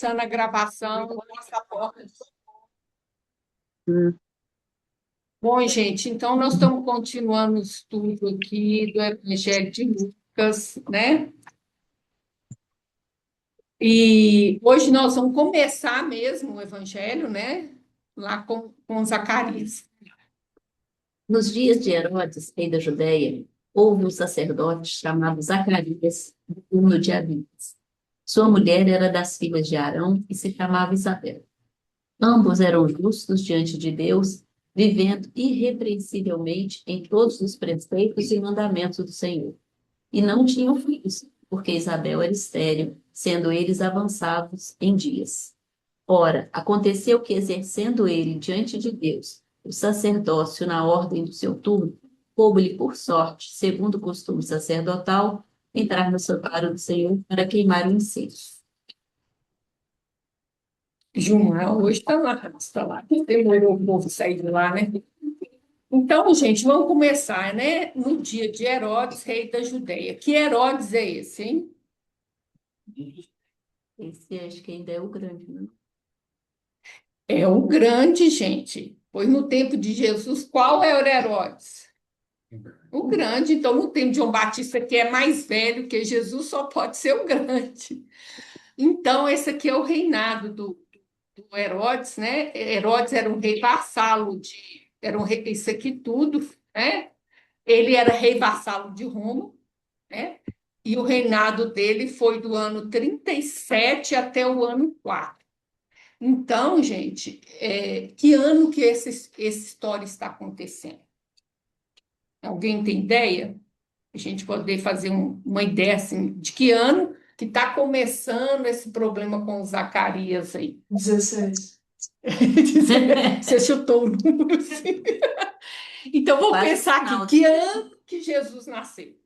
começando a gravação, nossa porta. Hum. Bom, gente, então nós estamos continuando o estudo aqui do Evangelho de Lucas, né? E hoje nós vamos começar mesmo o Evangelho, né? Lá com Zacarias. Nos dias de Herodes, rei da Judéia, houve um sacerdote chamado Zacarias, do turno de Abias. Sua mulher era das filhas de Arão e se chamava Isabel. Ambos eram justos diante de Deus, vivendo irrepreensivelmente em todos os preceitos e mandamentos do Senhor. E não tinham filhos, porque Isabel era estéril, sendo eles avançados em dias. Ora, aconteceu que, exercendo ele diante de Deus o sacerdócio na ordem do seu turno, coube-lhe por sorte, segundo o costume sacerdotal, entrar no santuário do Senhor para queimar o incenso. Juma, hoje está lá. Demorou o povo sair de lá, né? Então, gente, vamos começar, né? No dia de Herodes, rei da Judéia. Que Herodes é esse, hein? Esse acho que ainda é o grande, né? É o grande, gente. Pois no tempo de Jesus, qual era Herodes? O grande. Então, no tempo de João Batista, que é mais velho que Jesus, só pode ser o grande. Então, esse aqui é o reinado do Herodes, né? Herodes era um rei vassalo era um rei, isso aqui tudo, né? Ele era rei vassalo de Roma, né? E o reinado dele foi do ano 37 até o ano 4. Então, gente, que ano que essa história está acontecendo? Alguém tem ideia? A gente poder fazer uma ideia assim, de que ano que está começando esse problema com o Zacarias aí? 16. Você chutou o número, sim. Então, vamos Quase pensar final. aqui, que ano que Jesus nasceu?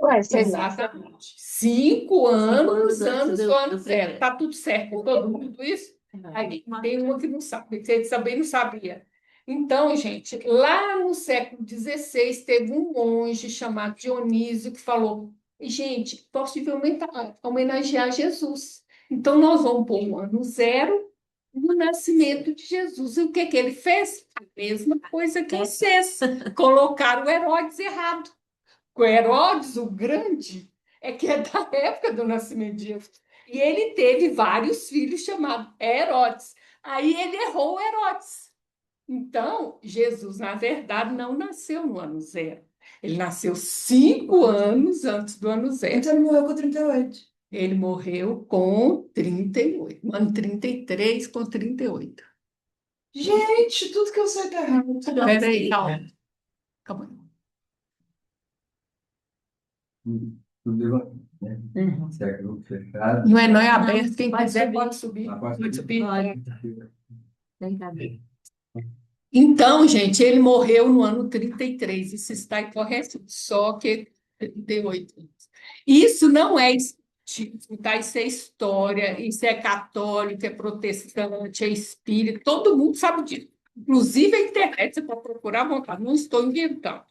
Ué, sei lá. Exatamente. 5 anos antes do ano zero. primeiro. Tá tudo certo com todo mundo isso? Aí, tem uma que não sabe, que você também não sabia. Então, gente, lá no século XVI, teve um monge chamado Dionísio que falou: gente, possivelmente homenagear Jesus. Então, nós vamos pôr o ano zero no nascimento de Jesus. E o que que ele fez? A mesma coisa que vocês. Colocaram o Herodes errado. O Herodes, o Grande, é que é da época do nascimento de Jesus. E ele teve vários filhos chamados Herodes. Aí ele errou o Herodes. Então, Jesus, na verdade, não nasceu no ano zero. Ele nasceu 5 anos antes do ano zero. Então ele morreu com 38. Ele morreu com 38, no ano 33 com 38. Gente, tudo que eu sei tá errado. Peraí, calma. Calma aí. Tudo né? Uhum. Século fechado. Não é aberto. Quem pode quiser subir. pode subir. Pode subir. Tem cabelo. Então, gente, ele morreu no ano 33. Isso está incorreto, só que 38 anos. Isso não é espiritismo, tá? Isso é história, isso é católico, é protestante, é espírita, todo mundo sabe disso. Inclusive a internet, você pode procurar à vontade, não estou inventando.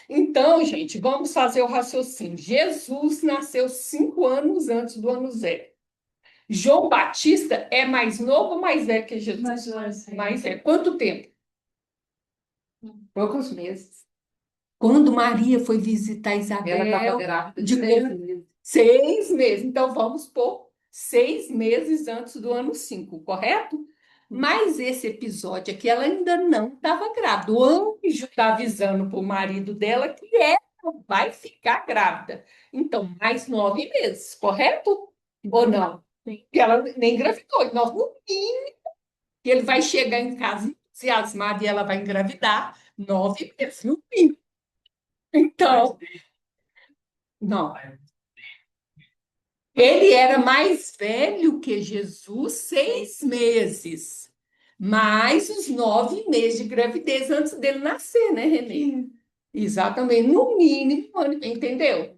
Então, gente, vamos fazer o raciocínio. Jesus nasceu 5 anos antes do ano zero. João Batista é mais novo ou mais velho que Jesus? Mais velho. Quanto tempo? Poucos meses. Quando Maria foi visitar Ela Isabel, estava grávida de de 3 meses. 6 meses. Então, vamos por 6 meses antes do ano 5, correto? Mas esse episódio aqui, ela ainda não estava grávida. O anjo está avisando para o marido dela que ela vai ficar grávida. Então, mais 9 meses, correto? Ou não? Sim. Que ela nem engravidou. Nós, no mínimo, que ele vai chegar em casa entusiasmado e ela vai engravidar 9 meses, no mínimo. Então, não. Ele era mais velho que Jesus, 6 meses. Mais os 9 meses de gravidez antes dele nascer, né, Renê? Exatamente, no mínimo, entendeu?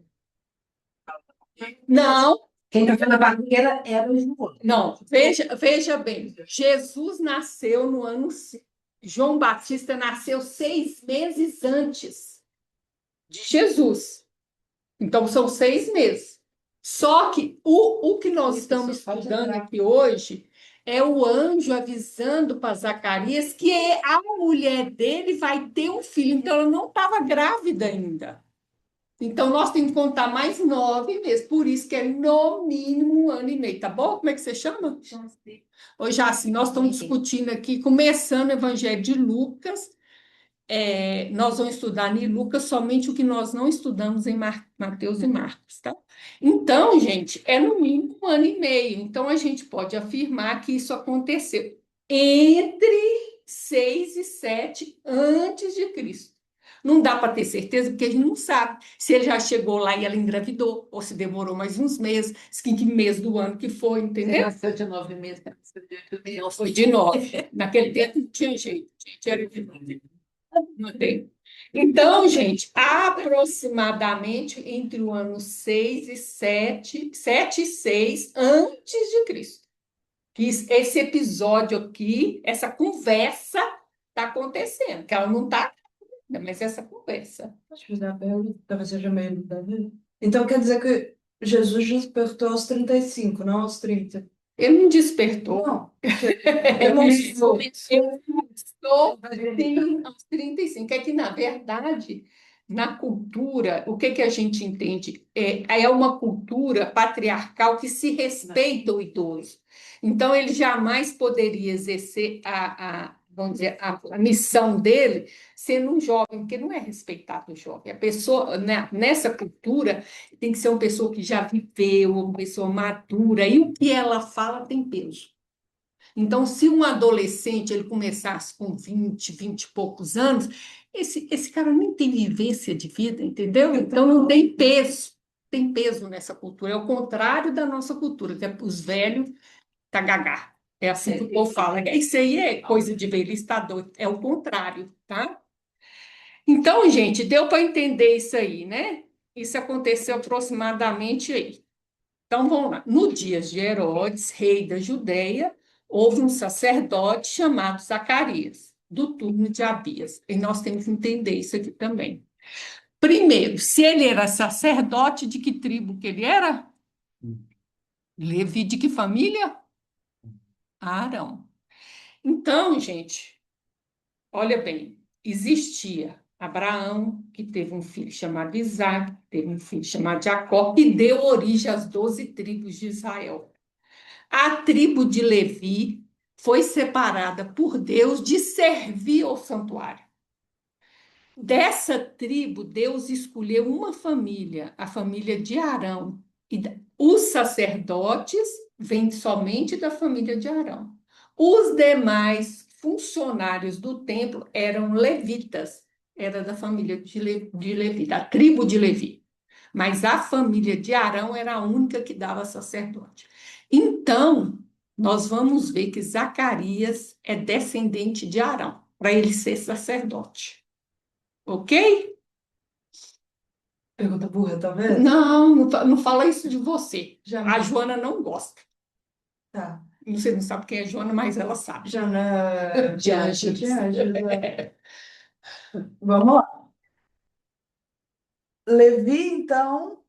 Não, Quem estava na barriga era o João. não, veja bem. Jesus nasceu no ano 5. João Batista nasceu 6 meses antes de Jesus. Então, são 6 meses. Só que o que nós Isso, estamos pode estudando entrar. aqui hoje é o anjo avisando para Zacarias que a mulher dele vai ter um filho, então ela não estava grávida ainda. Então nós temos que contar mais 9 meses, por isso que é no mínimo 1 ano e meio, tá bom? Como é que você chama? Hoje, assim, nós estamos discutindo aqui, começando o Evangelho de Lucas. Nós vamos estudar em Lucas somente o que nós não estudamos em Mateus e Marcos, tá? Então, gente, é no mínimo 1 ano e meio. Então, a gente pode afirmar que isso aconteceu entre 6 e 7 antes de Cristo. Não dá para ter certeza, porque a gente não sabe se ele já chegou lá e ela engravidou, ou se demorou mais uns meses, que mês do ano que foi, Você entendeu? nasceu de 9 meses, ela nasceu de 8 meses. Não, foi de 9. Naquele tempo não tinha jeito, gente, era de 9. Não tem. Então, gente, aproximadamente entre o ano 6 e 7, 7 e 6 antes de Cristo. Que esse episódio aqui, essa conversa está acontecendo, que ela não está, mas essa conversa. Deixa eu fazer a pergunta, talvez seja meio da vida. Então quer dizer que Jesus despertou aos 35, não aos 30? Ele não despertou. Não. Demonstrou. Começou. Ele demonstrou sim, aos 35. É que, na verdade, na cultura, o que a gente entende? É uma cultura patriarcal que se respeita o idoso. Então, ele jamais poderia exercer vamos dizer, a missão dele sendo um jovem, porque não é respeitado o jovem. A pessoa, né, nessa cultura, tem que ser uma pessoa que já viveu, uma pessoa madura, e o que ela fala tem peso. Então, se um adolescente ele começasse com 20 e poucos anos, esse cara nem tem vivência de vida, entendeu? Então, não tem peso nessa cultura. É o contrário da nossa cultura, que é os velhos tá gagá. É assim que o povo fala. Isso aí é coisa de velhice, tá doido. É o contrário, tá? Então, gente, deu para entender isso aí, né? Isso aconteceu aproximadamente aí. Então, vamos lá. No dia de Herodes, rei da Judéia, houve um sacerdote chamado Zacarias, do turno de Abias. E nós temos que entender isso aqui também. Primeiro, se ele era sacerdote, de que tribo que ele era? Levi, de que família? Arão. Então, gente, olha bem, existia Abraão, que teve um filho chamado Isaac, teve um filho chamado Jacó, que deu origem às 12 tribos de Israel. A tribo de Levi foi separada por Deus de servir ao santuário. Dessa tribo, Deus escolheu uma família, a família de Arão. E os sacerdotes vêm somente da família de Arão. Os demais funcionários do templo eram levitas, era da família de Levi, da tribo de Levi. Mas a família de Arão era a única que dava sacerdote. Então, nós vamos ver que Zacarias é descendente de Arão, para ele ser sacerdote. Ok? Pergunta burra, talvez? Não, não fala isso de você. A Jamais. Joana não gosta. Tá. Você não sabe quem é Joana, mas ela sabe. Jana De Ângeles. de Ângeles, é. Vamos lá. Levi, então,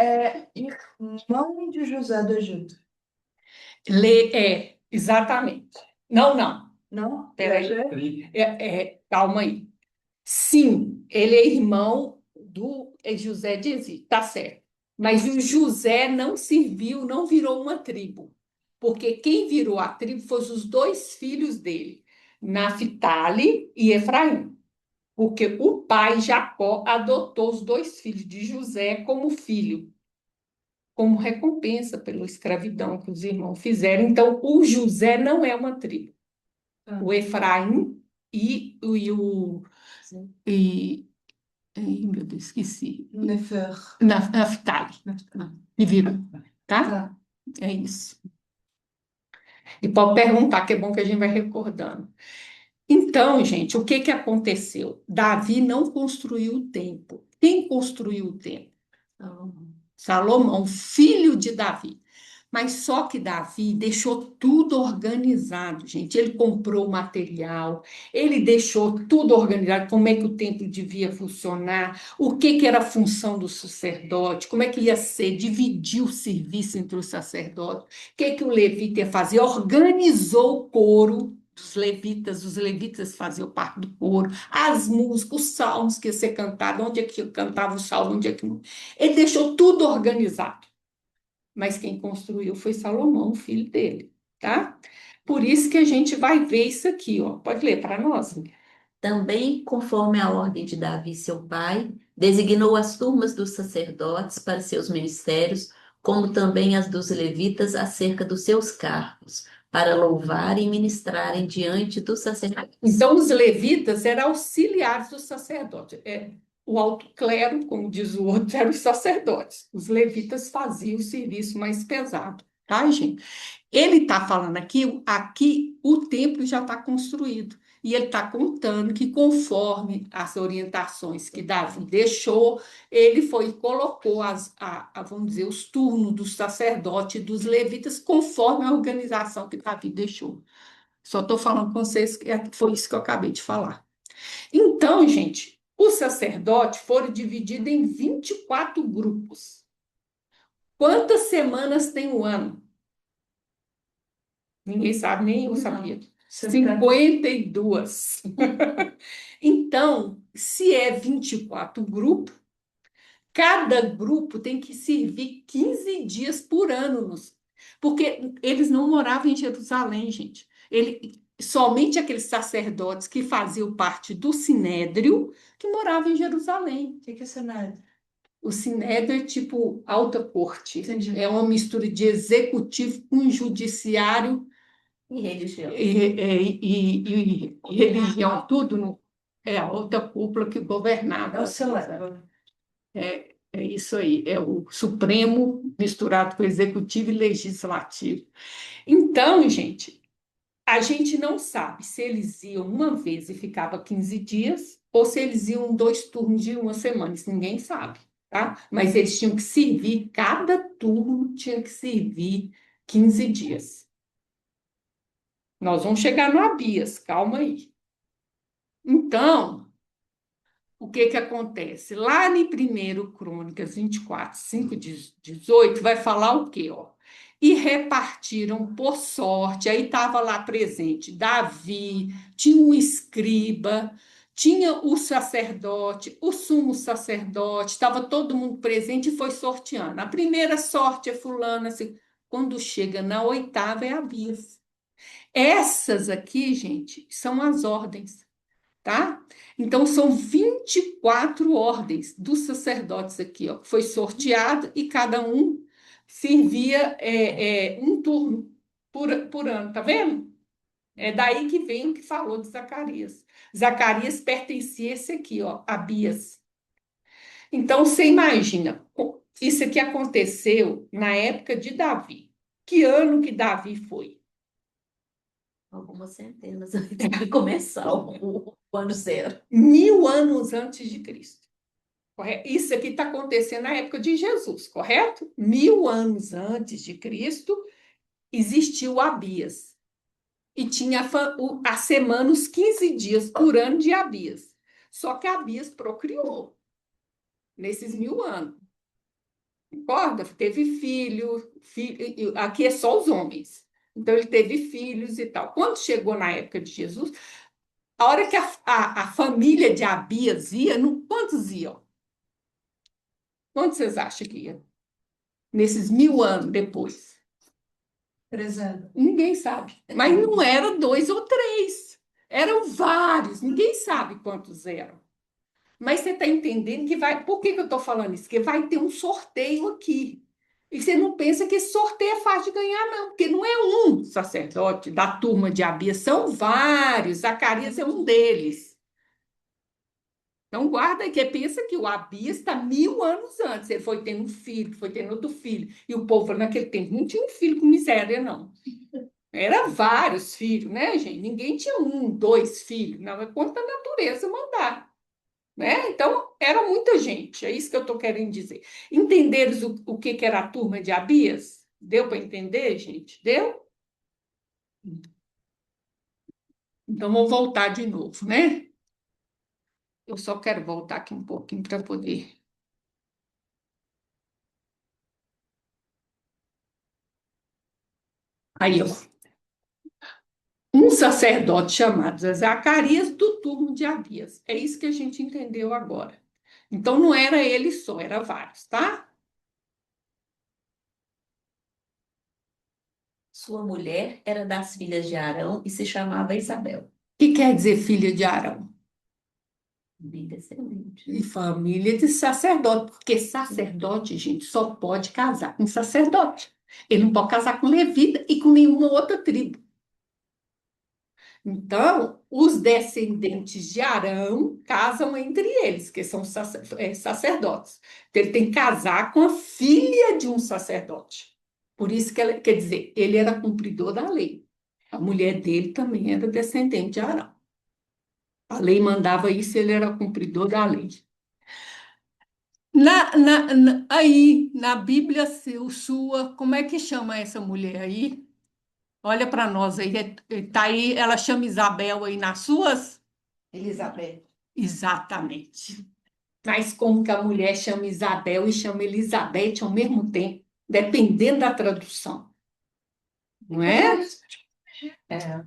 é irmão de José do Egito. Exatamente. Não, não. Não? Peraí. Viajei? Calma aí. Sim, ele é irmão do José de Egito, tá certo. Mas o José não serviu, não virou uma tribo. Porque quem virou a tribo foram os dois filhos dele, Naphtali e Efraim. Porque o pai Jacó adotou os dois filhos de José como filho, como recompensa pela escravidão que os irmãos fizeram. Então, o José não é uma tribo. Ah. O Efraim e ai, meu Deus, esqueci. Nefer. Naphtali. E virou, tá? Tá. É isso. E pode perguntar, que é bom que a gente vai recordando. Então, gente, o que aconteceu? Davi não construiu o templo. Quem construiu o templo? Salomão, filho de Davi. Mas só que Davi deixou tudo organizado, gente. Ele comprou o material, ele deixou tudo organizado, como é que o templo devia funcionar, o que que era a função do sacerdote, como é que ia ser, dividir o serviço entre os sacerdotes, o que que o levita ia fazer, organizou o coro dos levitas, os levitas faziam parte do coro, as músicas, os salmos que ia ser cantado, onde é que cantava o salmo, onde é que não. Ele deixou tudo organizado, mas quem construiu foi Salomão, filho dele, tá? Por isso que a gente vai ver isso aqui, ó. Pode ler para nós? Também, conforme a ordem de Davi, seu pai, designou as turmas dos sacerdotes para seus ministérios, como também as dos levitas acerca dos seus cargos, para louvarem e ministrarem diante dos sacerdotes. Então, os levitas eram auxiliares dos sacerdotes. O alto clero, como diz o outro, eram os sacerdotes. Os levitas faziam o serviço mais pesado, tá, gente? Ele está falando aqui o templo já está construído. E ele está contando que, conforme as orientações que Davi deixou, ele foi e colocou vamos dizer, os turnos dos sacerdotes e dos levitas, conforme a organização que Davi deixou. Só estou falando com vocês que foi isso que eu acabei de falar. Então, gente, os sacerdotes foram divididos em 24 grupos. Quantas semanas tem o ano? Ninguém sabe, nem eu sabia. 52. Então, se é 24 grupos, cada grupo tem que servir 15 dias por ano. Porque eles não moravam em Jerusalém, gente. Somente aqueles sacerdotes que faziam parte do Sinédrio que moravam em Jerusalém. O que é Senado? O Sinédrio é tipo alta corte. Entendi. É uma mistura de executivo com judiciário E religião. e religião, tudo é a alta cúpula que governava. É o Senado. É isso aí, é o Supremo misturado com o Executivo e Legislativo. Então, gente, a gente não sabe se eles iam uma vez e ficava 15 dias ou se eles iam 2 turnos de uma semana, isso ninguém sabe, tá? Mas eles tinham que servir, cada turno tinha que servir 15 dias. Nós vamos chegar no Abias, calma aí. Então, o que que acontece? Lá em 1 Crônicas 24, 5, 18, vai falar o quê? Ó? E repartiram por sorte, aí estava lá presente Davi, tinha um escriba, tinha o sacerdote, o sumo sacerdote, estava todo mundo presente e foi sorteando. A primeira sorte é fulana, assim, quando chega na oitava é Abias. Essas aqui, gente, são as ordens, tá? Então, são 24 ordens dos sacerdotes aqui, ó, que foi sorteado e cada um servia um turno por ano, tá vendo? É daí que vem o que falou de Zacarias. Zacarias pertencia a esse aqui, ó, Abias. Então, você imagina, isso aqui aconteceu na época de Davi. Que ano que Davi foi? Algumas centenas antes de começar o ano zero. 1000 anos antes de Cristo. Correto? Isso aqui está acontecendo na época de Jesus, correto? 1000 anos antes de Cristo existiu Abias. E tinha a semana, os 15 dias por ano de Abias. Só que Abias procriou nesses 1000 anos. Concorda? Teve filho, aqui é só os homens. Então, ele teve filhos e tal. Quando chegou na época de Jesus, a hora que a família de Abias ia, quantos iam? Quantos vocês acham que ia? Nesses 1000 anos depois? 3 anos. Ninguém sabe. Mas não era 2 ou 3. Eram vários. Ninguém sabe quantos eram. Mas você está entendendo que vai. Por que eu estou falando isso? Porque vai ter um sorteio aqui. E você não pensa que esse sorteio é fácil de ganhar, não. Porque não é um sacerdote da turma de Abias, são vários. Zacarias é um deles. Então, guarda que pensa que o Abias está 1000 anos antes. Ele foi tendo um filho, foi tendo outro filho. E o povo naquele tempo não tinha um filho com miséria, não. Era vários filhos, né, gente? Ninguém tinha 1, 2 filhos. Não, é quanto a natureza mandar. Né? Então, era muita gente. É isso que eu estou querendo dizer. Entenderam o que era a turma de Abias? Deu para entender, gente? Deu? Então, vou voltar de novo, né? Eu só quero voltar aqui um pouquinho para poder. Aí, ó. Um sacerdote chamado Zacarias do turno de Abias. É isso que a gente entendeu agora. Então, não era ele só, era vários, tá? Sua mulher era das filhas de Arão e se chamava Isabel. O que quer dizer filha de Arão? Bem descendente. E família de sacerdote, porque sacerdote, gente, só pode casar com sacerdote. Ele não pode casar com levita e com nenhuma outra tribo. Então, os descendentes de Arão casam entre eles, que são sacerdotes. Então, ele tem que casar com a filha de um sacerdote. Por isso que, quer dizer, ele era cumpridor da lei. A mulher dele também era descendente de Arão. A lei mandava isso, ele era cumpridor da lei. Aí, na Bíblia sua, como é que chama essa mulher aí? Olha para nós aí, tá aí, ela chama Isabel aí nas suas? Elizabeth. Exatamente. Mas como que a mulher chama Isabel e chama Elizabeth ao mesmo tempo, dependendo da tradução, não é? É.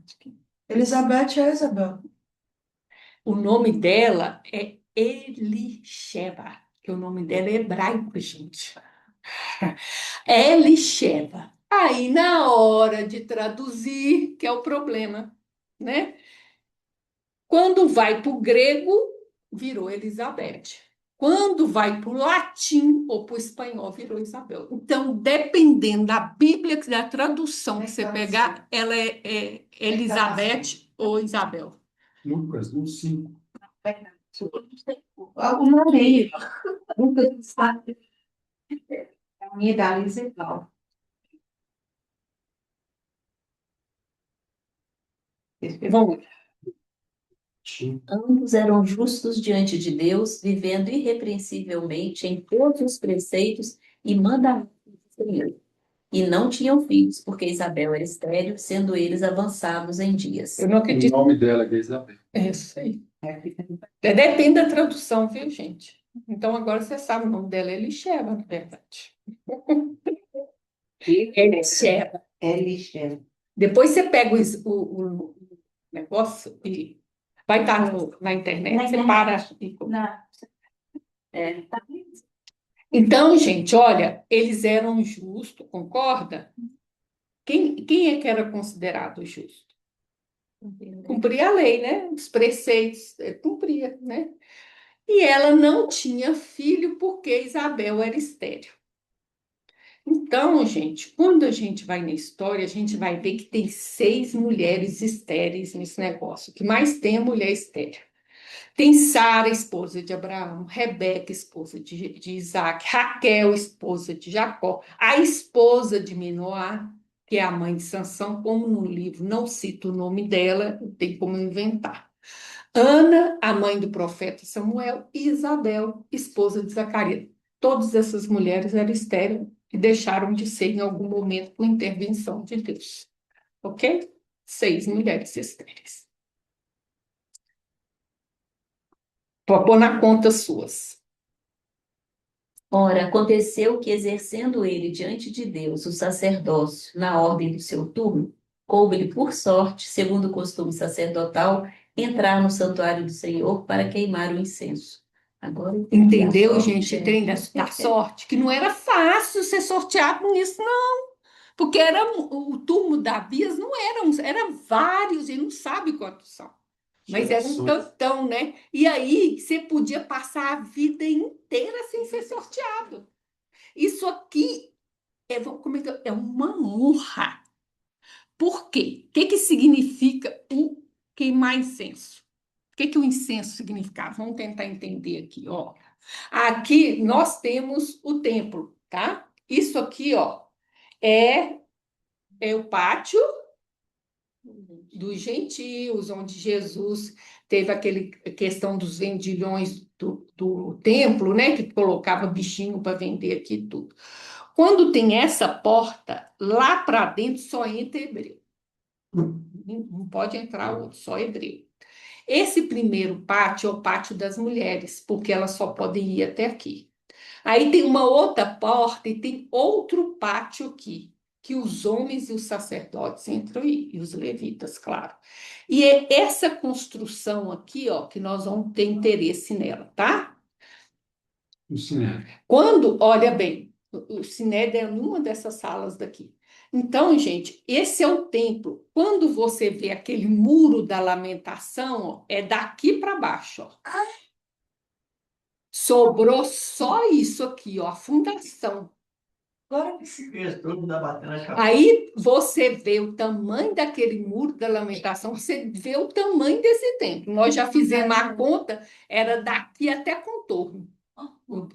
Elizabeth é Isabel. O nome dela é Elisheba, que o nome dela é hebraico, gente. Elisheba. Aí, na hora de traduzir, que é o problema, né? Quando vai para o grego, virou Elizabeth. Quando vai para o latim ou para o espanhol, virou Isabel. Então, dependendo da Bíblia, da tradução que você pegar, ela é Elizabeth ou Isabel. Lucas, no 5. O Maria, nunca sabe. A minha idade é igual. Vamos lá. Ambos eram justos diante de Deus, vivendo irrepreensivelmente em todos os preceitos e mandamentos do Senhor. E não tinham filhos, porque Isabel era estéril, sendo eles avançados em dias. Eu não O acredito. nome dela é Isabel. É isso aí. Depende da tradução, viu, gente? Então, agora você sabe o nome dela é Elisheba, na verdade. Elisheba. Elixir. Depois você pega o negócio e vai estar na internet, Na você internet. para e... Na, tá. Então, gente, olha, eles eram justos, concorda? Quem é que era considerado justo? Cumpria a lei, né? Os preceitos, cumpria, né? E ela não tinha filho porque Isabel era estéril. Então, gente, quando a gente vai na história, a gente vai ver que tem 6 mulheres estéreis nesse negócio. O que mais tem é mulher estéril. Tem Sara, esposa de Abraão, Rebeca, esposa de Isaac, Raquel, esposa de Jacó, a esposa de Manoá, que é a mãe de Sansão, como no livro não cita o nome dela, tem como inventar. Ana, a mãe do profeta Samuel, e Isabel, esposa de Zacarias. Todas essas mulheres eram estéreis e deixaram de ser em algum momento por intervenção de Deus. Ok? 6 mulheres estéreis. Vou pôr na conta suas. Ora, aconteceu que, exercendo ele diante de Deus o sacerdócio na ordem do seu turno, coube-lhe por sorte, segundo o costume sacerdotal, entrar no santuário do Senhor para queimar o incenso. Agora entendi a Entendeu, sorte, gente? é. Entende da sorte? Que não era fácil ser sorteado nisso, não. Porque era, o turno da Abias não eram vários, e não sabe quantos são. Mas era um tantão, né? E aí você podia passar a vida inteira sem ser sorteado. Isso aqui é uma honra. Por quê? O que que significa o queimar incenso? O que que o incenso significava? Vamos tentar entender aqui, ó. Aqui nós temos o templo, tá? Isso aqui, ó, é o pátio dos gentios, onde Jesus teve aquele questão dos vendilhões do templo, né? Que colocava bichinho para vender aqui tudo. Quando tem essa porta, lá para dentro só entra hebreu. Não pode entrar outro, só hebreu. Esse primeiro pátio é o pátio das mulheres, porque elas só podem ir até aqui. Aí tem uma outra porta e tem outro pátio aqui, que os homens e os sacerdotes entram aí, e os levitas, claro. E é essa construção aqui, ó, que nós vamos ter interesse nela, tá? O cinema. Quando, olha bem, o Sinédrio é numa dessas salas daqui. Então, gente, esse é o templo. Quando você vê aquele muro da lamentação, ó, é daqui para baixo, ó. Sobrou só isso aqui, ó, a fundação. Agora que se vê, todo mundo batendo na cabeça. Aí você vê o tamanho daquele muro da lamentação, você vê o tamanho desse templo. Nós já fizemos a conta, era daqui até contorno.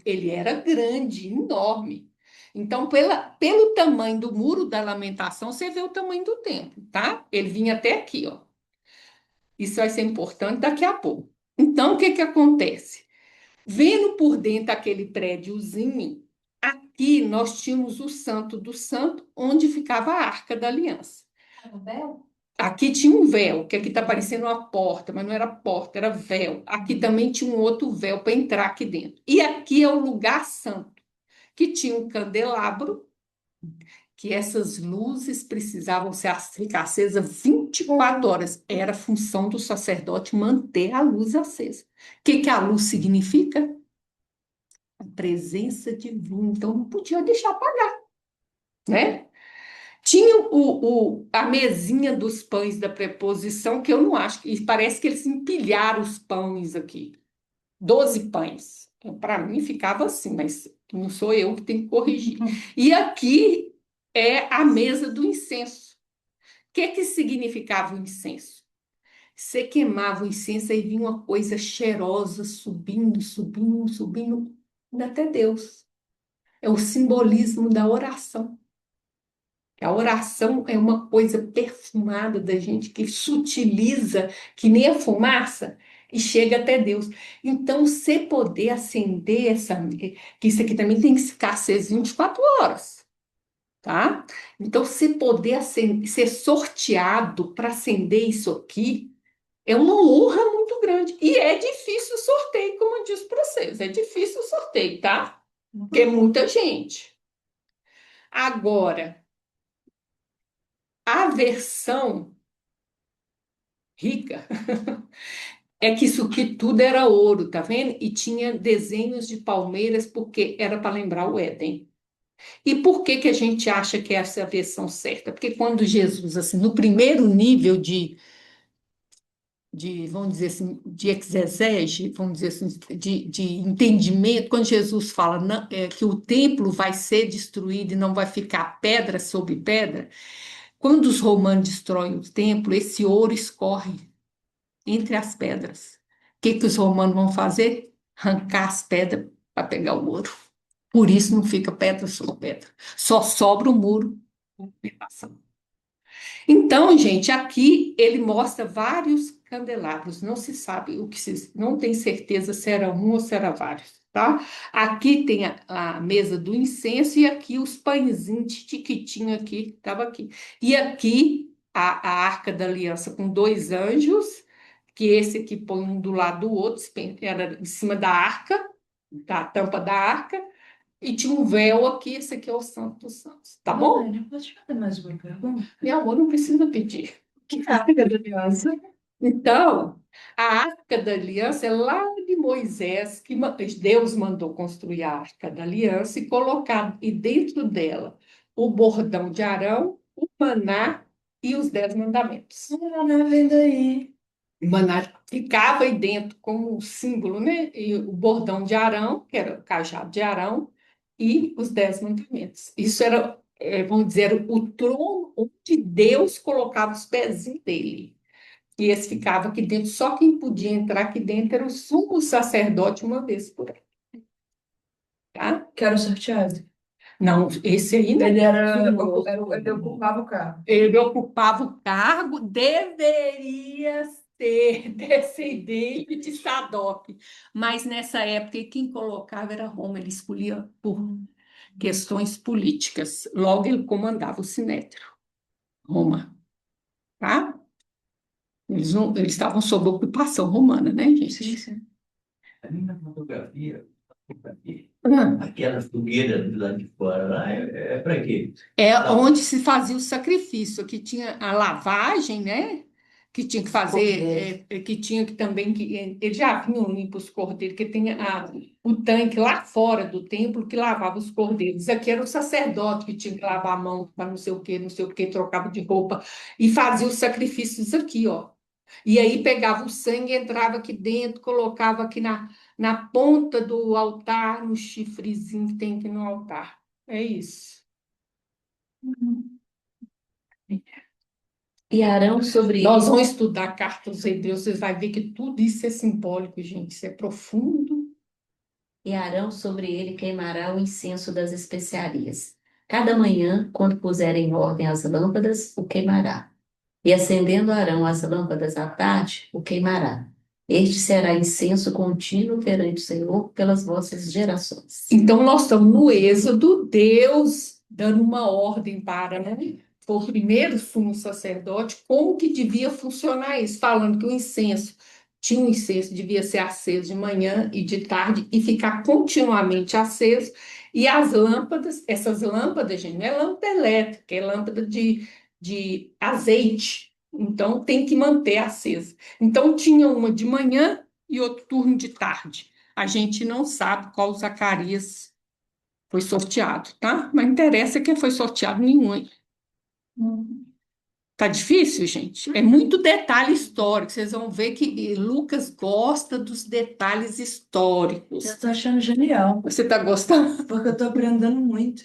Ele era grande, enorme. Então, pelo tamanho do muro da lamentação, você vê o tamanho do templo, tá? Ele vinha até aqui, ó. Isso vai ser importante daqui a pouco. Então, o que que acontece? Vendo por dentro aquele prédiozinho, aqui nós tínhamos o Santo do Santo, onde ficava a Arca da Aliança. Aqui tinha um véu, que aqui está parecendo uma porta, mas não era porta, era véu. Aqui também tinha um outro véu para entrar aqui dentro. E aqui é o lugar santo, que tinha um candelabro, que essas luzes precisavam ficar acesas 24 horas. Era função do sacerdote manter a luz acesa. O que que a luz significa? A presença divina. Então não podia deixar apagar, né? Tinha a mesinha dos pães da preposição, que eu não acho, e parece que eles empilharam os pães aqui. 12 pães. Para mim ficava assim, mas não sou eu que tenho que corrigir. E aqui é a mesa do incenso. O que que significava o incenso? Você queimava o incenso e vinha uma coisa cheirosa subindo, subindo, subindo, até Deus. É o simbolismo da oração. A oração é uma coisa perfumada da gente que sutiliza, que nem a fumaça, e chega até Deus. Então, você poder acender que isso aqui também tem que ficar aceso 24 horas, tá? Então, você poder ser sorteado para acender isso aqui é uma honra muito grande. E é difícil o sorteio, como eu disse para vocês. É difícil o sorteio, tá? Porque é muita gente. Agora, a versão rica é que isso aqui tudo era ouro, tá vendo? E tinha desenhos de palmeiras porque era para lembrar o Éden. E por que que a gente acha que essa é a versão certa? Porque quando Jesus, assim, no primeiro nível vamos dizer assim, de exegese, vamos dizer assim, de entendimento, quando Jesus fala que o templo vai ser destruído e não vai ficar pedra sobre pedra, quando os romanos destroem o templo, esse ouro escorre entre as pedras. O que que os romanos vão fazer? Arrancar as pedras para pegar o ouro. Por isso não fica pedra sobre pedra. Só sobra o muro. Então, gente, aqui ele mostra vários candelabros. Não se sabe não tem certeza se era um ou se era vários, tá? Aqui tem a mesa do incenso e aqui os pãezinhos tiquitinho aqui, estava aqui. E aqui a Arca da Aliança com dois anjos, que esse aqui põe um do lado do outro, era em cima da arca, da tampa da arca, e tinha um véu aqui, esse aqui é o Santo dos Santos, tá bom? Ana, posso te fazer mais uma pergunta? Meu amor, não precisa pedir. Que Arca da Aliança? Então, a Arca da Aliança é lá de Moisés, que Deus mandou construir a Arca da Aliança e colocar e dentro dela o bordão de Arão, o maná e os 10 mandamentos. Não, vem daí. O maná ficava aí dentro como um símbolo, né? E o bordão de Arão, que era o cajado de Arão, e os 10 mandamentos. Isso era, vamos dizer, o trono onde Deus colocava os pezinhos dele. E esse ficava aqui dentro, só quem podia entrar aqui dentro era o sumo sacerdote uma vez por ano. Tá? Que era o sorteado. Não, esse aí não. Ele ocupava o carro. Ele ocupava o cargo, deveria ser descendente de Sadoc. Mas nessa época, quem colocava era Roma, ele escolhia por. questões políticas. Logo, ele comandava o Sinédrio, Roma, tá? Eles estavam sob ocupação romana, né, gente? Sim, sim. Ali na fotografia, Ah, aquela fogueira do lado de fora lá, é para quê? é onde se fazia o sacrifício, que tinha a lavagem, né? Que tinha que fazer, que tinha que também, eles já vinham limpos os cordeiros, que tinha o tanque lá fora do templo que lavava os cordeiros. Aqui era o sacerdote que tinha que lavar a mão para não sei o quê, não sei o quê, trocava de roupa e fazia os sacrifícios aqui, ó. E aí pegava o sangue, entrava aqui dentro, colocava aqui na ponta do altar, no chifrezinho que tem aqui no altar. É isso. E Arão sobre Nós ele, vamos estudar cartas aos Hebreus, vocês vão ver que tudo isso é simbólico, gente. Isso é profundo. e Arão sobre ele queimará o incenso das especiarias. Cada manhã, quando puser em ordem as lâmpadas, o queimará. E acendendo Arão as lâmpadas à tarde, o queimará. Este será incenso contínuo perante o Senhor pelas vossas gerações. Então, nós estamos no Êxodo, Deus dando uma ordem para, né? Foi o primeiro sumo sacerdote, como que devia funcionar isso, falando que o incenso, tinha um incenso, devia ser aceso de manhã e de tarde e ficar continuamente aceso. E as lâmpadas, essas lâmpadas, gente, não é lâmpada elétrica, é lâmpada de azeite. Então, tem que manter acesa. Então, tinha uma de manhã e outro turno de tarde. A gente não sabe qual Zacarias foi sorteado, tá? Mas interessa que foi sorteado nenhum. Hein? Tá difícil, gente? É muito detalhe histórico. Vocês vão ver que Lucas gosta dos detalhes históricos. Eu tô achando genial, Você tá gostando? porque eu tô aprendendo muito.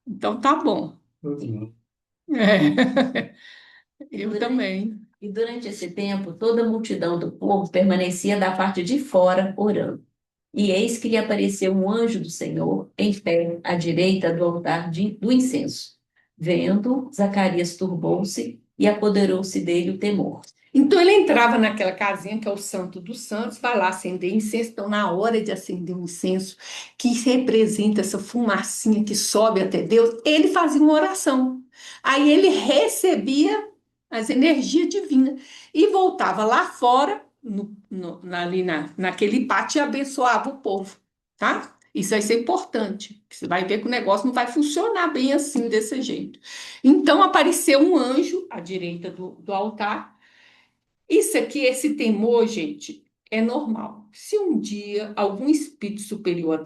Então tá bom. Todo mundo. É. E Eu durante, também. e durante esse tempo, toda a multidão do povo permanecia da parte de fora, orando. E eis que lhe apareceu um anjo do Senhor, em pé, à direita do altar do incenso. Vendo, Zacarias turbou-se e apoderou-se dele o temor. Então ele entrava naquela casinha que é o Santo dos Santos, vai lá acender incenso. Então, na hora de acender o incenso, que representa essa fumacinha que sobe até Deus, ele fazia uma oração. Aí ele recebia as energias divinas e voltava lá fora, ali naquele pátio, e abençoava o povo, tá? Isso vai ser importante. Você vai ver que o negócio não vai funcionar bem assim, desse jeito. Então apareceu um anjo à direita do altar. Isso aqui, esse temor, gente, é normal. Se um dia algum espírito superior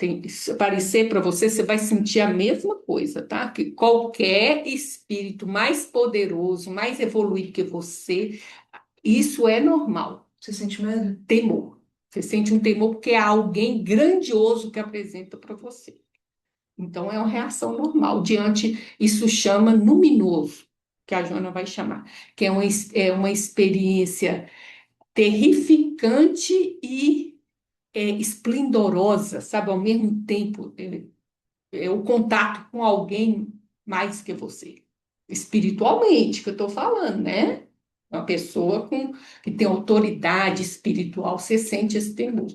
aparecer para você, você vai sentir a mesma coisa, tá? Que qualquer espírito mais poderoso, mais evoluído que você, isso é normal. Você sente medo? Temor. Você sente um temor porque é alguém grandioso que apresenta para você. Então, é uma reação normal diante, isso chama luminoso, que a Joana vai chamar, que é uma experiência terrificante e esplendorosa, sabe? Ao mesmo tempo, é o contato com alguém mais que você, espiritualmente, que eu estou falando, né? Uma pessoa que tem autoridade espiritual, você sente esse temor.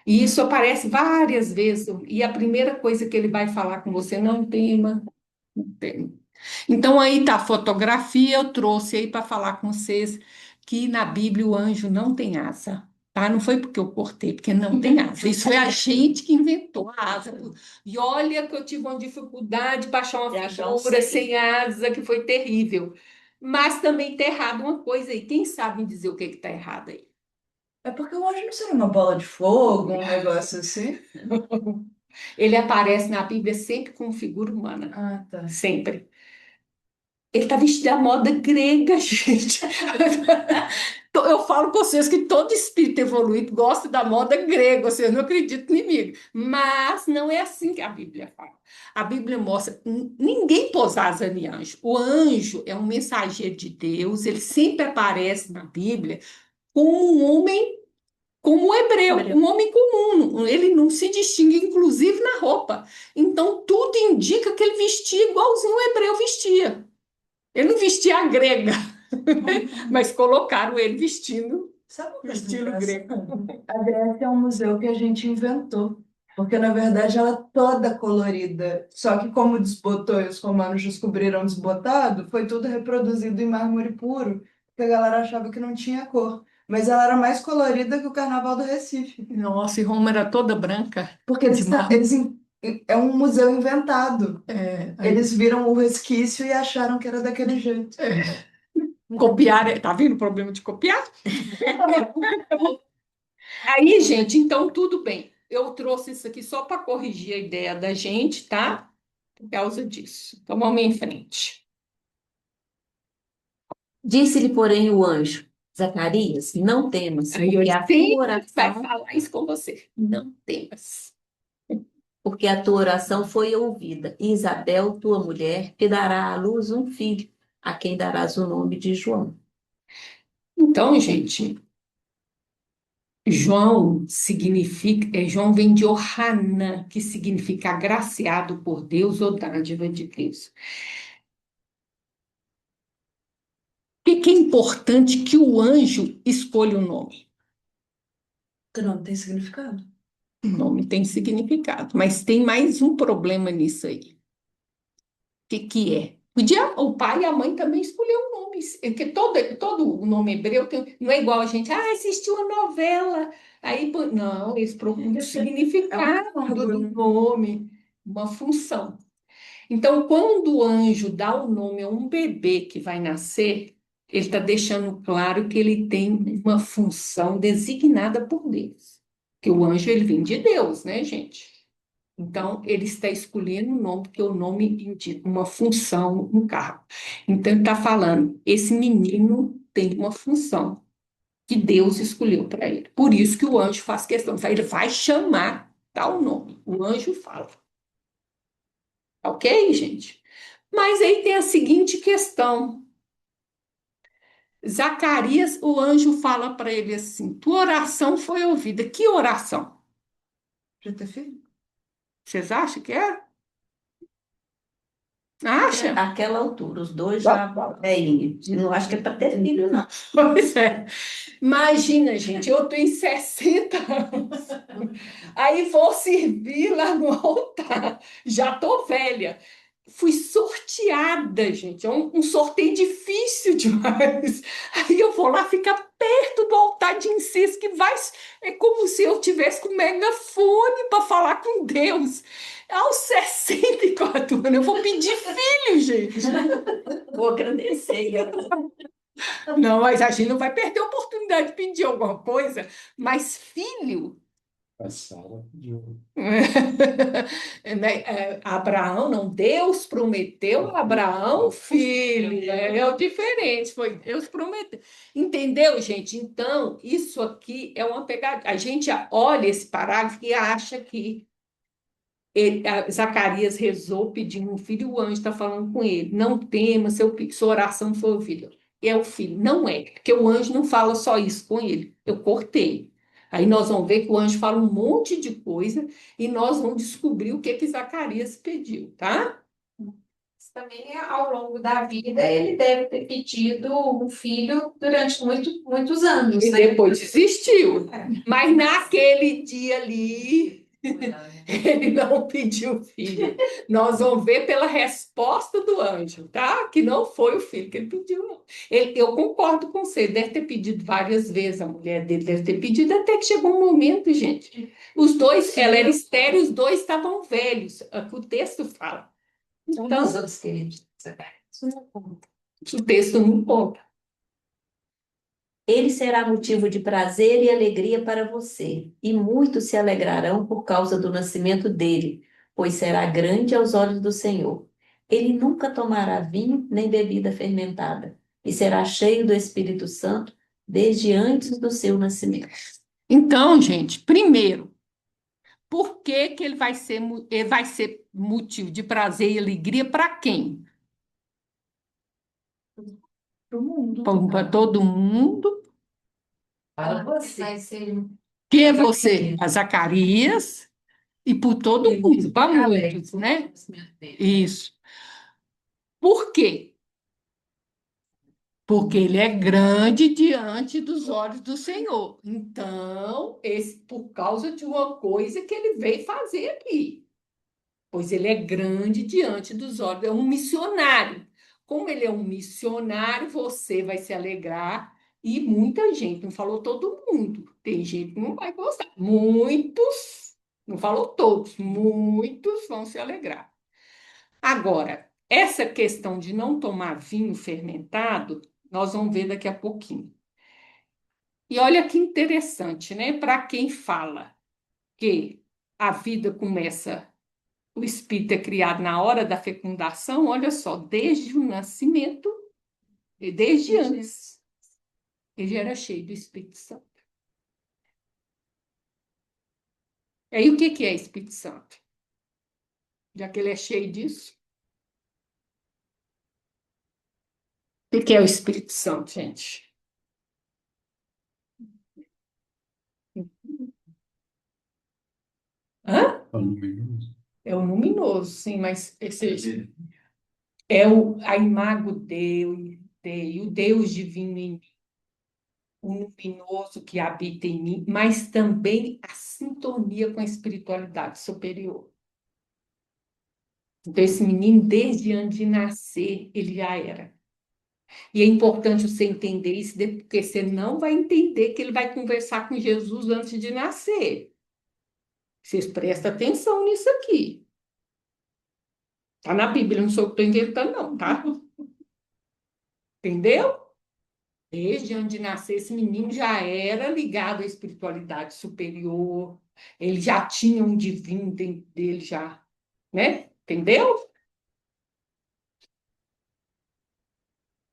E isso aparece várias vezes, e a primeira coisa que ele vai falar com você, não tema, não tema. Então, aí tá a fotografia, eu trouxe aí para falar com vocês que na Bíblia o anjo não tem asa, tá? Não foi porque eu cortei, porque não tem asa. Isso foi a gente que inventou a asa. E olha que eu tive uma dificuldade para achar uma figura sem asa, que foi terrível. Mas também está errado uma coisa aí. Quem sabe me dizer o que está errado aí? É porque o anjo não seria uma bola de fogo, um negócio assim? Ele aparece na Bíblia sempre com figura humana. Ah, tá. Sempre. Ele está vestido à moda grega, gente. Eu falo com vocês que todo espírito evoluído gosta da moda grega, vocês não acreditam em mim. Mas não é assim que a Bíblia fala. A Bíblia mostra, ninguém pôs asa em anjo. O anjo é um mensageiro de Deus, ele sempre aparece na Bíblia como um homem, como um hebreu, um homem comum. Ele não se distingue, inclusive, na roupa. Então, tudo indica que ele vestia igualzinho o hebreu vestia. Ele não vestia a grega, mas colocaram ele vestindo Sabe o uma coisa estilo engraçada? grego. A Grécia é um museu que a gente inventou. Porque, na verdade, ela é toda colorida. Só que como desbotou e os romanos descobriram desbotado, foi tudo reproduzido em mármore puro, porque a galera achava que não tinha cor. Mas ela era mais colorida que o Carnaval do Recife. Nossa, e Roma era toda branca. Porque eles, Demais. é um museu inventado. Aí Eles viram o resquício e acharam que era daquele jeito. copiar, tá vendo o problema de copiar? Aí, gente, então tudo bem. Eu trouxe isso aqui só para corrigir a ideia da gente, tá? Por causa disso. Então vamos em frente. Disse-lhe, porém, o anjo, Zacarias, não temas, Aí eu porque a tua sempre vai oração, falar isso com você. Não temas. porque a tua oração foi ouvida. E Isabel, tua mulher, te dará à luz um filho, a quem darás o nome de João. Então, gente, João significa, João vem de Ohana, que significa agraciado por Deus ou dádiva de Deus. Por que é importante que o anjo escolha o nome? Que não tem significado. O nome tem significado, mas tem mais um problema nisso aí. O que é? Podia o pai e a mãe também escolher um nome, porque todo o nome hebreu não é igual a gente, assistiu a novela, aí, não, eles procuram o significado do nome, uma função. Então, quando o anjo dá o nome a um bebê que vai nascer, ele está deixando claro que ele tem uma função designada por Deus. Que o anjo, ele vem de Deus, né, gente? Então, ele está escolhendo o nome, porque o nome indica uma função, um cargo. Então, ele está falando, esse menino tem uma função que Deus escolheu para ele. Por isso que o anjo faz questão, ele vai chamar tal nome. O anjo fala. Ok, gente? Mas aí tem a seguinte questão. Zacarias, o anjo fala para ele assim: tua oração foi ouvida. Que oração? Já ter filho? Vocês acham que é? Acha? Àquela altura, os dois já velhinhos. Não acho que é para ter filho, não. Pois é. Imagina, gente, eu tenho 60 anos. Aí vou servir lá no altar. Já tô velha. Fui sorteada, gente. É um sorteio difícil demais. Aí eu vou lá ficar perto do altar de incenso, que vai. É como se eu tivesse com um megafone para falar com Deus. Aos 64 anos, eu vou pedir filho, gente. Vou agradecer. Não, mas a gente não vai perder a oportunidade de pedir alguma coisa, mas filho. Passava de Né, Abraão, não, Deus prometeu a Abraão filho, é o diferente, foi Deus prometeu. Entendeu, gente? Então, isso aqui é uma pegadinha. A gente olha esse parágrafo e acha que Zacarias rezou pedindo um filho, e o anjo está falando com ele. Não tema, sua oração foi ouvida. É o filho. Não é, porque o anjo não fala só isso com ele. Eu cortei. Aí nós vamos ver que o anjo fala um monte de coisa e nós vamos descobrir o que Zacarias pediu, tá? Também, ao longo da vida, ele deve ter pedido um filho durante muitos anos, E né? depois desistiu. É. Mas naquele dia ali, ele não pediu filho. Nós vamos ver pela resposta do anjo, tá? Que não foi o filho que ele pediu, não. Eu concordo com você, deve ter pedido várias vezes, a mulher dele deve ter pedido, até que chegou um momento, gente. Os dois, ela era estéril, os dois estavam velhos, é o que o texto fala. Então, Os outros queridos. o texto não conta. Ele será motivo de prazer e alegria para você, e muitos se alegrarão por causa do nascimento dele, pois será grande aos olhos do Senhor. Ele nunca tomará vinho nem bebida fermentada, e será cheio do Espírito Santo desde antes do seu nascimento. Então, gente, primeiro, por que que ele vai ser motivo de prazer e alegria para quem? Pro mundo. Para todo mundo. Para você. Vai ser Que é você? A Zacarias e por todo mundo, para muitos, né? Isso. Por quê? Porque ele é grande diante dos olhos do Senhor. Então, por causa de uma coisa que ele veio fazer aqui. Pois ele é grande diante dos olhos, é um missionário. Como ele é um missionário, você vai se alegrar e muita gente, não falou todo mundo, tem gente que não vai gostar. Muitos, não falou todos, muitos vão se alegrar. Agora, essa questão de não tomar vinho fermentado, nós vamos ver daqui a pouquinho. E olha que interessante, né? Para quem fala que a vida começa, o espírito é criado na hora da fecundação, olha só, desde o nascimento, e desde antes, ele já era cheio do Espírito Santo. E aí, o que que é Espírito Santo? Já que ele é cheio disso. O que que é o Espírito Santo, gente? Hã? É o luminoso. É o luminoso, sim, mas esse é a imago Dei, o Deus divino em mim, o luminoso que habita em mim, mas também a sintonia com a espiritualidade superior. Então, esse menino, desde antes de nascer, ele já era. E é importante você entender isso, porque você não vai entender que ele vai conversar com Jesus antes de nascer. Vocês prestem atenção nisso aqui. Está na Bíblia, não sou eu que estou inventando, não, tá? Entendeu? Desde antes de nascer, esse menino já era ligado à espiritualidade superior, ele já tinha um divino dentro dele, já, né? Entendeu?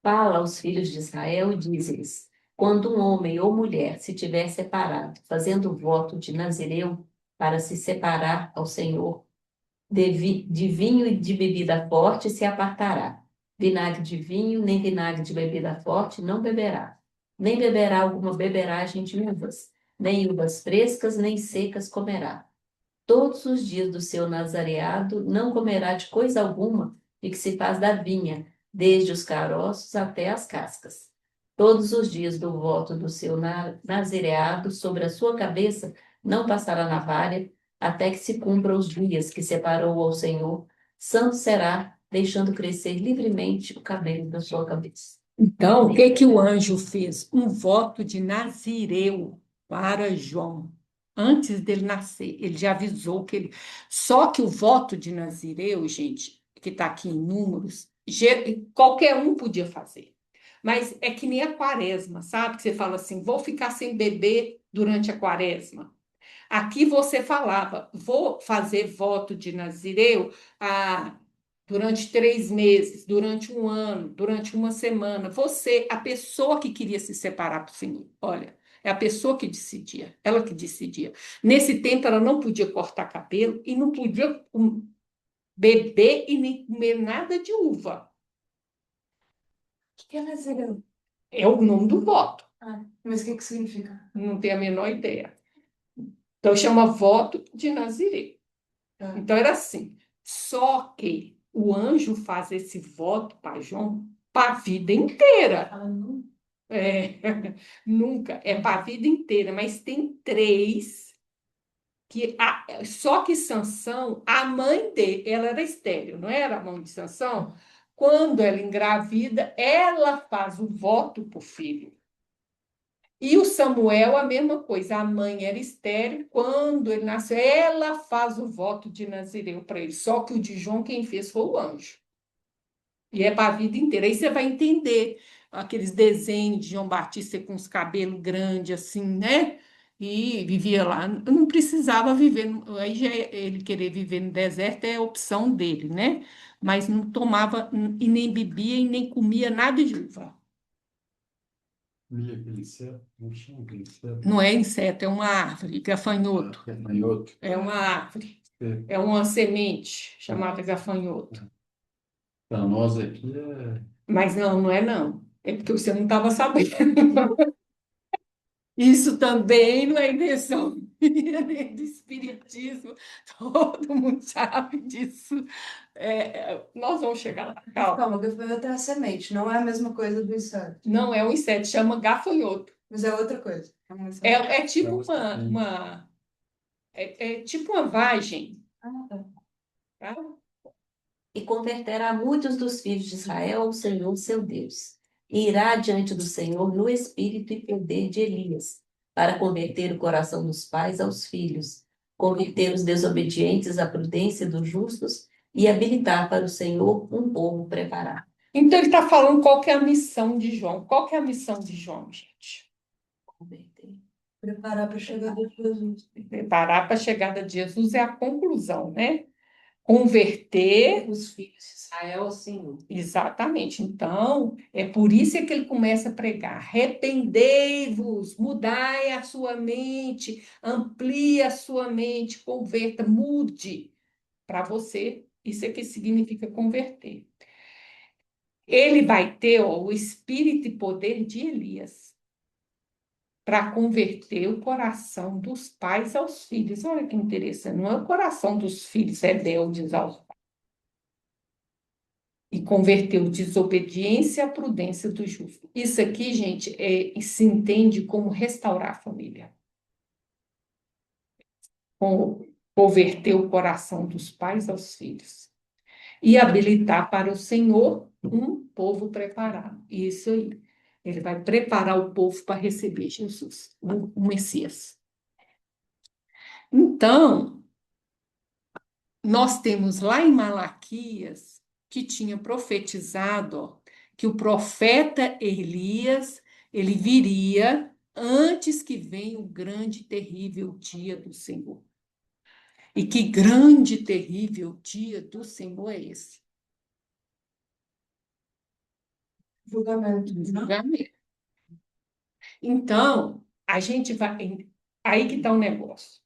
Fala aos filhos de Israel e diz-lhes: quando um homem ou mulher se tiver separado, fazendo voto de Nazireu para se separar ao Senhor, de vinho e de bebida forte se apartará. Vinagre de vinho, nem vinagre de bebida forte não beberá. Nem beberá alguma beberagem de uvas, nem uvas frescas, nem secas comerá. Todos os dias do seu nazareado não comerá de coisa alguma de que se faz da vinha, desde os caroços até as cascas. Todos os dias do voto do seu nazareado sobre a sua cabeça não passará navalha, até que se cumpra os dias que separou ao Senhor. Santo será, deixando crescer livremente o cabelo da sua cabeça. Então, o que que o anjo fez? Um voto de Nazireu para João. Antes dele nascer, ele já avisou que ele. Só que o voto de Nazireu, gente, que está aqui em números, qualquer um podia fazer. Mas é que nem a quaresma, sabe? Que você fala assim: vou ficar sem beber durante a quaresma. Aqui você falava: vou fazer voto de Nazireu ah, durante 3 meses, durante um ano, durante uma semana. Você, a pessoa que queria se separar para o Senhor, olha, é a pessoa que decidia, ela que decidia. Nesse tempo, ela não podia cortar cabelo e não podia beber e nem comer nada de uva. O que é Nazireu? É o nome do voto, Mas o que significa? não tenho a menor ideia. Então, chama voto de Nazireu. Tá. Então, era assim. Só que o anjo faz esse voto para João para a vida inteira. Ela não. É, nunca, é para a vida inteira, mas tem três que só que Sansão, a mãe dele, ela era estéril, não era a mãe de Sansão? Quando ela engravida, ela faz o voto para o filho. E o Samuel, a mesma coisa, a mãe era estéril, quando ele nasceu, ela faz o voto de Nazireu para ele. Só que o de João, quem fez foi o anjo. E é para a vida inteira. Aí você vai entender aqueles desenhos de João Batista com os cabelos grandes, assim, né? E vivia lá. Não precisava viver, aí já ele querer viver no deserto é a opção dele, né? Mas não tomava e nem bebia e nem comia nada de uva. Comia aquele inseto, não chama aquele inseto. Não é inseto, é uma árvore, gafanhoto. Gafanhoto. É uma árvore, É. é uma semente chamada gafanhoto. Para nós aqui é. Mas não, não é não. É porque você não estava sabendo. Isso também não é invenção minha, nem do espiritismo. Todo mundo sabe disso. Nós vamos chegar lá. Calma. Calma, gafanhoto é a semente, não é a mesma coisa do inseto. Não é um inseto, chama gafanhoto. Mas é outra coisa. É tipo Não, mas também. é tipo uma vagem, Ah, tá. tá? E converterá muitos dos filhos de Israel ao Senhor seu Deus. E irá diante do Senhor no espírito e poder de Elias, para converter o coração dos pais aos filhos, converter os desobedientes à prudência dos justos e habilitar para o Senhor um povo preparado. Então ele está falando qual que é a missão de João. Qual que é a missão de João, gente? Converter. Preparar para a chegada de Jesus. Preparar para a chegada de Jesus é a conclusão, né? Converter. Os filhos de Israel ao Senhor. Exatamente. Então, é por isso é que ele começa a pregar: arrependei-vos, mudai a sua mente, amplie a sua mente, converta, mude para você. Isso é que significa converter. Ele vai ter, ó, o espírito e poder de Elias para converter o coração dos pais aos filhos. Olha que interessante, não é o coração dos filhos rebeldes aos pais. E converteu desobediência à prudência do justo. Isso aqui, gente, se entende como restaurar a família. Converter o coração dos pais aos filhos. E habilitar para o Senhor um povo preparado. Isso aí. Ele vai preparar o povo para receber Jesus, o Messias. Então, nós temos lá em Malaquias que tinha profetizado, ó, que o profeta Elias, ele viria antes que venha o grande e terrível dia do Senhor. E que grande e terrível dia do Senhor é esse? Julgamento. Julgamento. Então, a gente vai. Aí que está o negócio.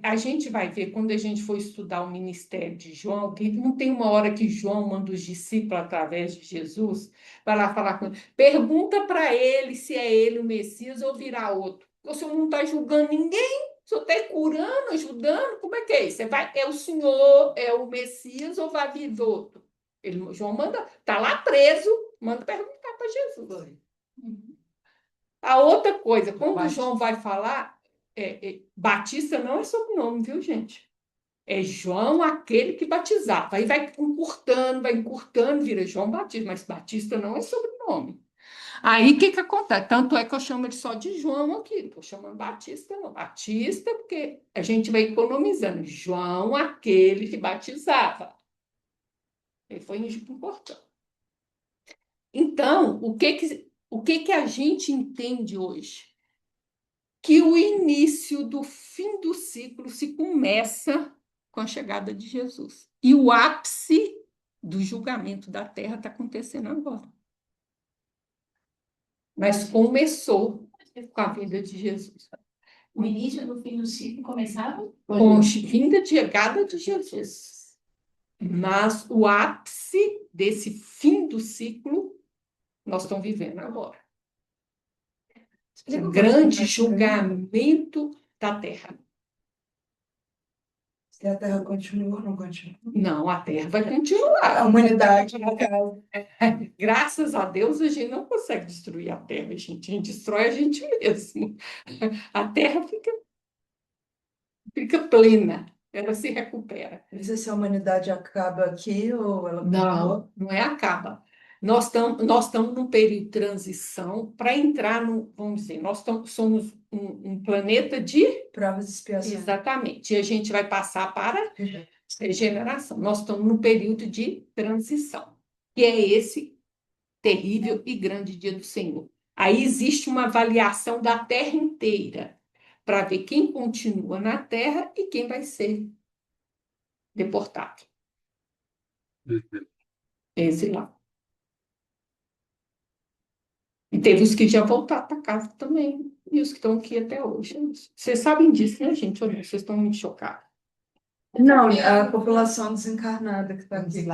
A gente vai ver quando a gente for estudar o ministério de João, que não tem uma hora que João manda os discípulos através de Jesus, vai lá falar com ele, pergunta para ele se é ele o Messias ou virá outro. O senhor não está julgando ninguém, o senhor está curando, ajudando, como é que é isso? É o Senhor, é o Messias ou vai vir outro? João manda, está lá preso, manda perguntar para Jesus. A outra coisa, quando João vai falar, Batista não é sobrenome, viu, gente? É João aquele que batizava. Aí vai encurtando, vira João Batista, mas Batista não é sobrenome. Aí o que acontece? Tanto é que eu chamo ele só de João aqui, não estou chamando Batista, não. Batista, porque a gente vai economizando. João, aquele que batizava. Ele foi importante. Então, o que a gente entende hoje? Que o início do fim do ciclo se começa com a chegada de Jesus. E o ápice do julgamento da terra está acontecendo agora. Mas começou com a vinda de Jesus. O início do fim do ciclo começava Com a vinda de chegada de Jesus. Mas o ápice desse fim do ciclo nós estamos vivendo agora. O grande julgamento da terra. Se a Terra continua ou não continua? Não, a terra vai continuar. A humanidade, no caso. Graças a Deus, a gente não consegue destruir a terra, gente. A gente destrói a gente mesmo. A terra fica plena, ela se recupera. Não sei se a humanidade acaba aqui ou ela continua. Não é acaba. Nós estamos num período de transição para entrar no, vamos dizer, somos um planeta de. Provas de expiação. Exatamente. E a gente vai passar para regeneração. Nós estamos num período de transição, que é esse terrível e grande dia do Senhor. Aí existe uma avaliação da terra inteira para ver quem continua na terra e quem vai ser deportado, exilado. E teve os que já voltaram para casa também, e os que estão aqui até hoje. Vocês sabem disso, né, gente? Olha, vocês estão muito chocados. Não, a população desencarnada que está aqui.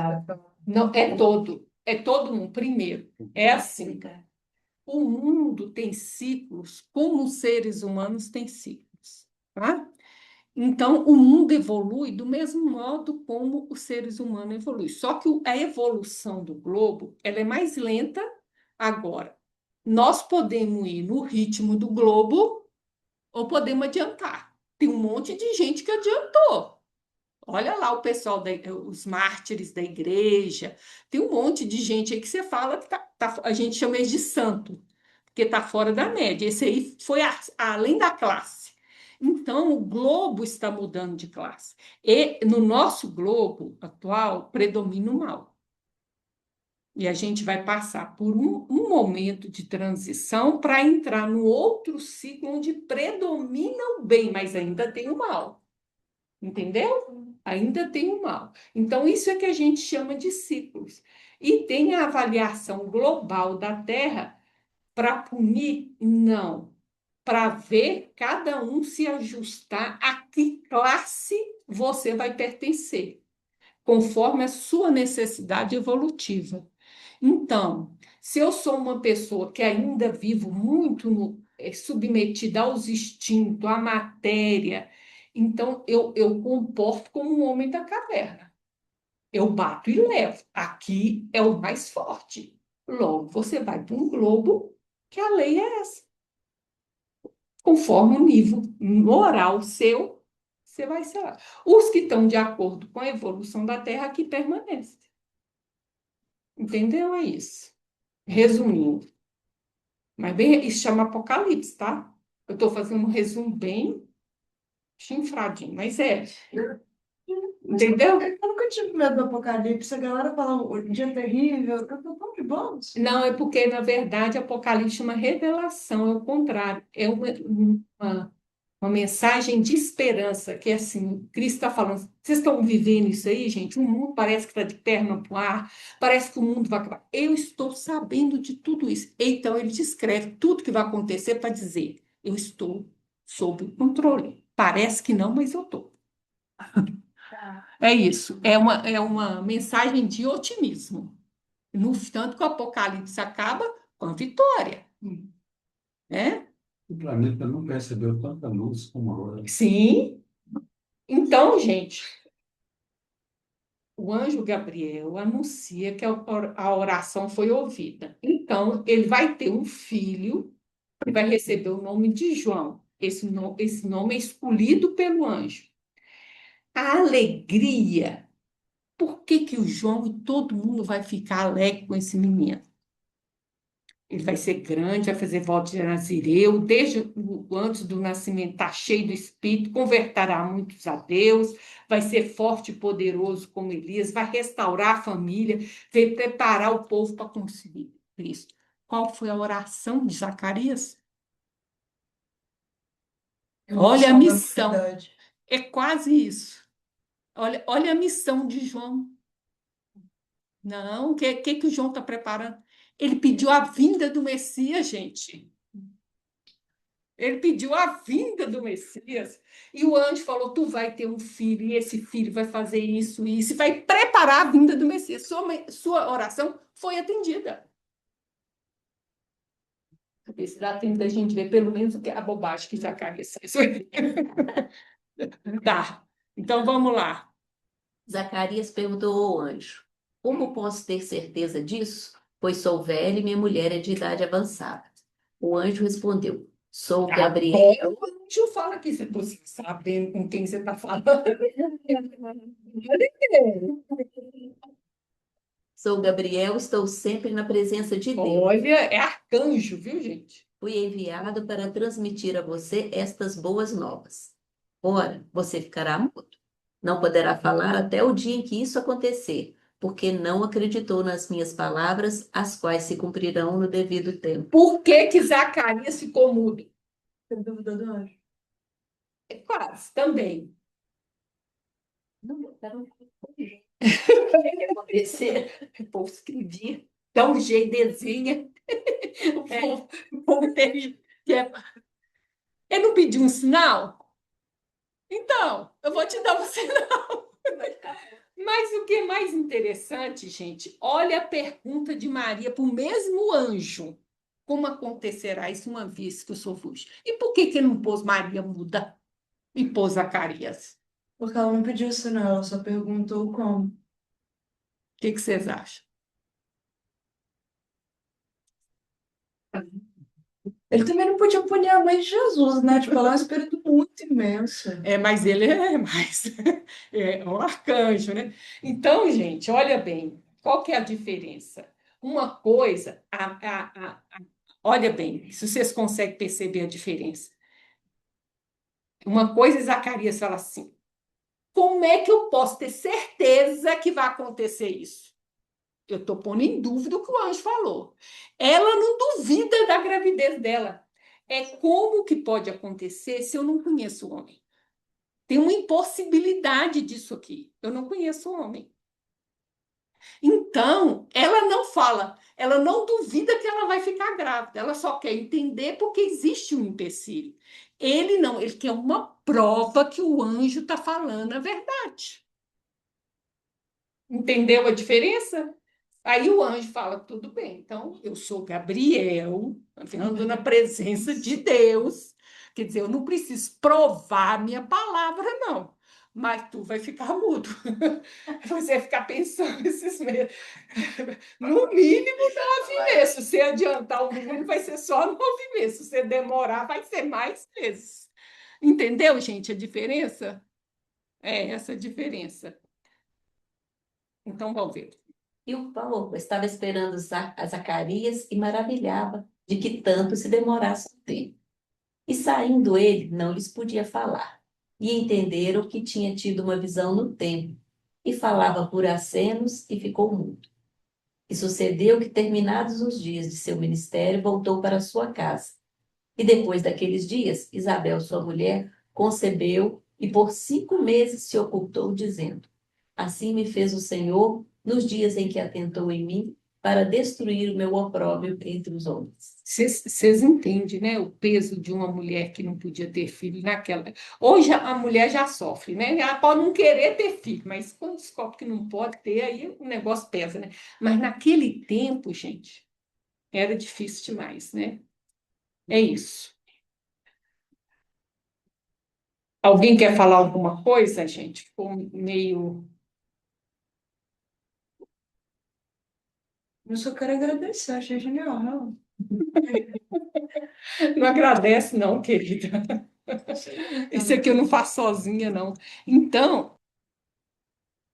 Não, é todo mundo. Primeiro, é assim, o mundo tem ciclos como os seres humanos têm ciclos, tá? Então, o mundo evolui do mesmo modo como os seres humanos evoluem. Só que a evolução do globo, ela é mais lenta agora. Nós podemos ir no ritmo do globo ou podemos adiantar. Tem um monte de gente que adiantou. Olha lá o pessoal, os mártires da igreja. Tem um monte de gente aí que você fala que a gente chama eles de santo, porque está fora da média. Esse aí foi além da classe. Então, o globo está mudando de classe. E no nosso globo atual, predomina o mal. E a gente vai passar por um momento de transição para entrar no outro ciclo onde predomina o bem, mas ainda tem o mal. Entendeu? Ainda tem o mal. Então, isso é que a gente chama de ciclos. E tem a avaliação global da Terra para punir? Não. Para ver cada um se ajustar a que classe você vai pertencer, conforme a sua necessidade evolutiva. Então, se eu sou uma pessoa que ainda vivo muito submetida aos instintos, à matéria, então eu comporto como um homem da caverna. Eu bato e levo. Aqui é o mais forte. Logo, você vai para um globo que a lei é essa. Conforme o nível moral seu, você vai ser lá. Os que estão de acordo com a evolução da Terra aqui permanecem. Entendeu? É isso. Resumindo. Mas bem, isso chama Apocalipse, tá? Eu estou fazendo um resumo bem chinfradinho, mas é. Entendeu? Eu nunca tive medo do apocalipse. A galera fala o dia é terrível. Eu tô tão de boas. Não, é porque, na verdade, Apocalipse chama revelação, é o contrário. É uma mensagem de esperança, que é assim, Cristo está falando, vocês estão vivendo isso aí, gente? O mundo parece que está de perna para o ar, parece que o mundo vai acabar. Eu estou sabendo de tudo isso. Então, ele descreve tudo que vai acontecer para dizer, eu estou sob controle. Parece que não, mas eu estou. É isso, é uma mensagem de otimismo. No tanto que o Apocalipse acaba com a vitória, né? O planeta nunca recebeu tanta luz como agora. Sim. Então, gente, o anjo Gabriel anuncia que a oração foi ouvida. Então, ele vai ter um filho que vai receber o nome de João. Esse nome é escolhido pelo anjo. A alegria. Por que que o João e todo mundo vai ficar alegre com esse menino? Ele vai ser grande, vai fazer voto de Nazireu, desde antes do nascimento está cheio do Espírito, converterá muitos a Deus, vai ser forte e poderoso como Elias, vai restaurar a família, vai preparar o povo para conseguir Cristo. Qual foi a oração de Zacarias? Olha a Emoção da missão, humanidade. é quase isso. Olha a missão de João. Não, o que o João está preparando? Ele pediu a vinda do Messias, gente. Ele pediu a vinda do Messias. E o anjo falou: Tu vai ter um filho, e esse filho vai fazer isso e isso, e vai preparar a vinda do Messias. Sua oração foi atendida. Ver se dá tempo da gente ver pelo menos o que a bobagem que Zacarias fez. Tá. Então vamos lá. Zacarias perguntou ao anjo: Como posso ter certeza disso? Pois sou velho e minha mulher é de idade avançada. O anjo respondeu: Sou Gabriel. Agora o anjo fala que você sabendo com quem você está falando. Sou Gabriel, estou sempre na presença de Deus. Olha, é arcanjo, viu, gente? Fui enviado para transmitir a você estas boas novas. Ora, você ficará mudo. Não poderá falar até o dia em que isso acontecer, porque não acreditou nas minhas palavras, as quais se cumprirão no devido tempo. Por que que Zacarias ficou mudo? Tem dúvida do anjo? É quase, também. Não, não. O que ia acontecer? O povo escrevia, dá um jeito, desenha. O povo teve. Ele não pediu um sinal? Então, eu vou te dar um sinal. Mas o que é mais interessante, gente, olha a pergunta de Maria para o mesmo anjo. Como acontecerá isso uma vez que eu sou virgem? E por que que não pôs Maria muda e pôs Zacarias? Porque ela não pediu isso, não, ela só perguntou como. O que que vocês acham? Ele também não podia punir a mãe de Jesus, né? Tipo, ela é um espírito muito imenso. Mas ele é mais um arcanjo, né? Então, gente, olha bem, qual que é a diferença? Uma coisa, olha bem, se vocês conseguem perceber a diferença. Uma coisa, Zacarias fala assim: como é que eu posso ter certeza que vai acontecer isso? Eu estou pondo em dúvida o que o anjo falou. Ela não duvida da gravidez dela. É como que pode acontecer se eu não conheço o homem? Tem uma impossibilidade disso aqui. Eu não conheço o homem. Então, ela não fala, ela não duvida que ela vai ficar grávida, ela só quer entender porque existe um empecilho. Ele não, ele quer uma prova que o anjo está falando a verdade. Entendeu a diferença? Aí o anjo fala: tudo bem, então eu sou Gabriel, ando na presença de Deus. Quer dizer, eu não preciso provar a minha palavra, não. Mas tu vai ficar mudo. Você vai ficar pensando esses meses. No mínimo 9 meses. Se você adiantar o número, vai ser só 9 meses. Se você demorar, vai ser mais meses. Entendeu, gente, a diferença? É essa a diferença. Então, vamos ver. E o povo estava esperando a Zacarias e maravilhava de que tanto se demorasse o tempo. E saindo ele, não lhes podia falar. E entenderam que tinha tido uma visão no templo, e falava por acenos e ficou mudo. E sucedeu que, terminados os dias de seu ministério, voltou para sua casa. E depois daqueles dias, Isabel, sua mulher, concebeu e por 5 meses se ocultou, dizendo: assim me fez o Senhor nos dias em que atentou em mim para destruir o meu opróbrio entre os homens. Vocês entendem, né, o peso de uma mulher que não podia ter filho naquela. Hoje a mulher já sofre, né? Ela pode não querer ter filho, mas quando descobre que não pode ter, aí o negócio pesa, né? Mas naquele tempo, gente, era difícil demais, né? É isso. Alguém quer falar alguma coisa, gente? Ficou meio. Eu só quero agradecer, achei genial. Não agradece, não, querida. Isso aqui eu não faço sozinha, não. Então,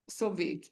deixa eu ver aqui.